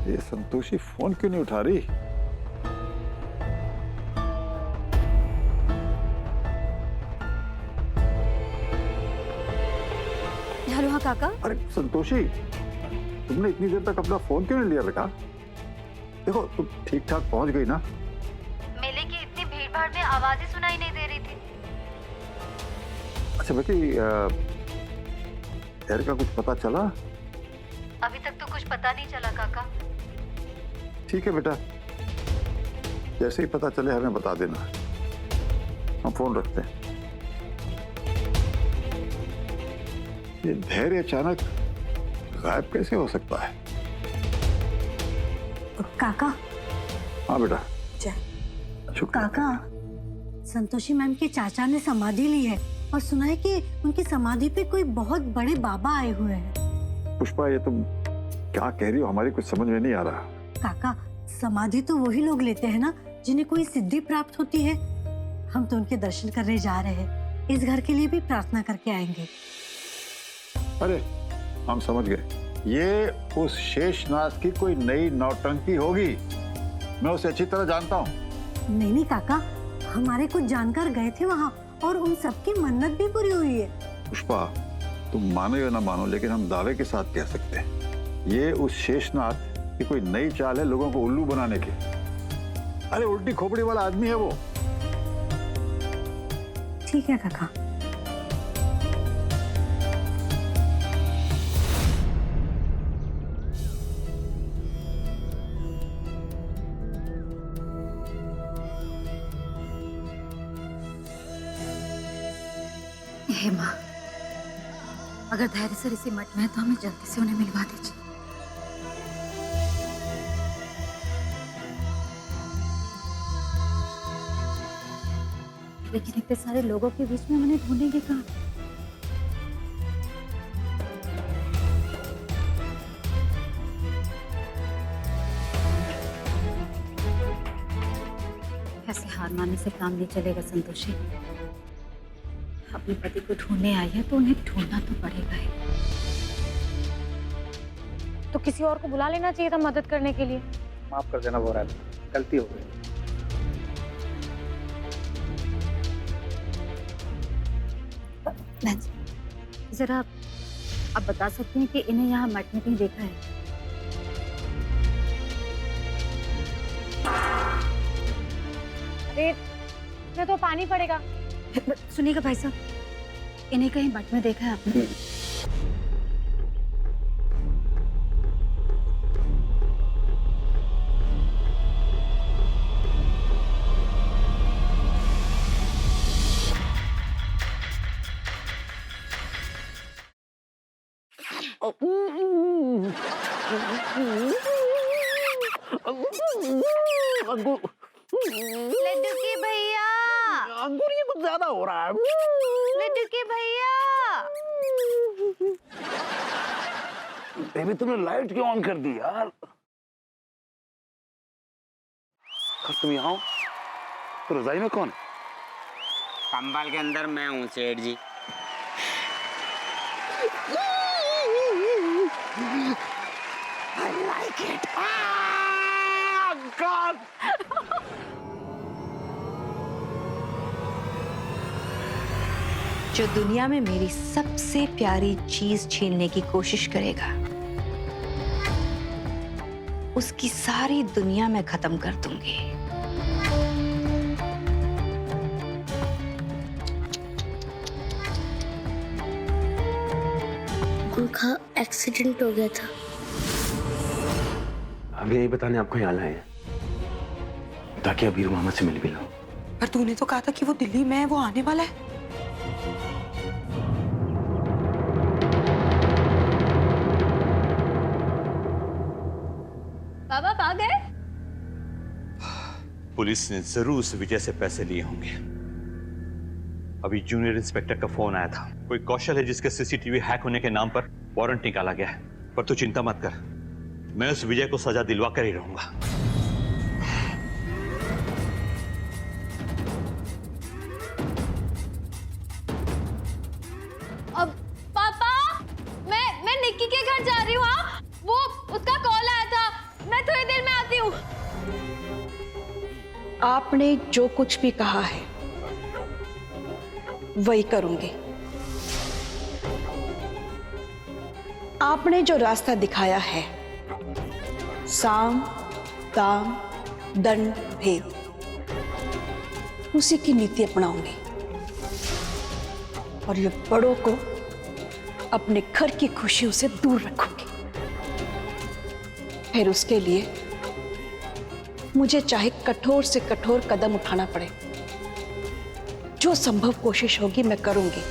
ये संतोषी फोन क्यों नहीं उठा रही? हेलो, हाँ काका। अरे संतोषी, तुमने इतनी देर तक अपना फोन क्यों नहीं लिया रखा? देखो तुम ठीक ठाक पहुंच गई ना? मेले की इतनी भीड़ भाड़ में आवाज ही सुनाई नहीं दे रही थी। अच्छा बेटी, खैर का कुछ पता चला? अभी तक तो कुछ पता नहीं चला काका। ठीक है बेटा, जैसे ही पता चले हमें बता देना। हम फोन रखते हैं। ये धैर्य अचानक गायब कैसे हो सकता है? काका। हाँ बेटा। शुक्र। काका, संतोषी मैम के चाचा ने समाधि ली है और सुना है कि उनकी समाधि पे कोई बहुत बड़े बाबा आए हुए हैं। पुष्पा, ये तुम क्या कह रही हो? हमारी कुछ समझ में नहीं आ रहा। काका, समाधि तो वही लोग लेते हैं ना जिन्हें कोई सिद्धि प्राप्त होती है। हम तो उनके दर्शन करने जा रहे हैं। इस घर के लिए भी प्रार्थना करके आएंगे। अरे हम समझ गए, ये उस शेषनाग की कोई नई नौटंकी होगी। मैं उसे अच्छी तरह जानता हूँ। नहीं काका, हमारे कुछ जानकार गए थे वहाँ और उन सबकी मन्नत भी पूरी हुई है। पुष्पा, तुम मानो या ना मानो, लेकिन हम दावे के साथ कह सकते हैं ये उस शेषनाग की कोई नई चाल है लोगों को उल्लू बनाने की। अरे उल्टी खोपड़ी वाला आदमी है वो। ठीक है काका। हे माँ, अगर धैर्य सर इसी मठ में है तो हमें जल्दी से उन्हें मिलवा दीजिए। लेकिन इतने सारे लोगों के बीच में उन्हें ढूंढेंगे कहाँ? ऐसे हार मानने से काम नहीं चलेगा संतोषी। अपने पति को ढूंढने आई है तो उन्हें ढूंढना तो पड़ेगा ही। तो किसी और को बुला लेना चाहिए था मदद करने के लिए। माफ कर देना बोरा, गलती हो गई। जरा आप बता सकते हैं कि इन्हें यहाँ मठ में कहीं देखा है? अरे इसमें तो पानी पड़ेगा। सुनिएगा भाई साहब, इन्हें कहीं मठ में देखा है आपने? लड्डू के भैया, अंकुर ये कुछ ज्यादा हो रहा है। लड्डू के भैया। बेबी तुमने लाइट क्यों ऑन कर दी यार? तुम यहाँ हो तो रजाई में कौन है? कंबल के अंदर मैं हूँ सेठ जी। I like it. Ah, God. जो दुनिया में मेरी सबसे प्यारी चीज छीनने की कोशिश करेगा, उसकी सारी दुनिया मैं खत्म कर दूंगी। उनका एक्सीडेंट हो गया था। अभी यही बताने आपको यहाँ लाए हैं ताकि अबीर मामा से मिल भी लो। पर तूने तो कहा था कि वो दिल्ली में है, वो आने वाला है। बाबा आ गए? पुलिस ने जरूर उस विजय से पैसे लिए होंगे। अभी जूनियर इंस्पेक्टर का फोन आया था। कोई कौशल है जिसके सीसीटीवी हैक होने के नाम पर वारंट निकाला गया है। पर तू चिंता मत कर, मैं उस विजय को सजा दिलवा कर ही रहूंगा। अब पापा, मैं निक्की के घर जा रही हूँ। हाँ, वो उसका कॉल आया था। मैं आपने जो कुछ भी कहा है वही करूंगी। आपने जो रास्ता दिखाया है, साम दाम दंड भेद, उसी की नीति अपनाऊंगी और ये बड़ों को अपने घर की खुशियों से दूर रखूंगी। फिर उसके लिए मुझे चाहे कठोर से कठोर कदम उठाना पड़े, जो संभव कोशिश होगी मैं करूंगी।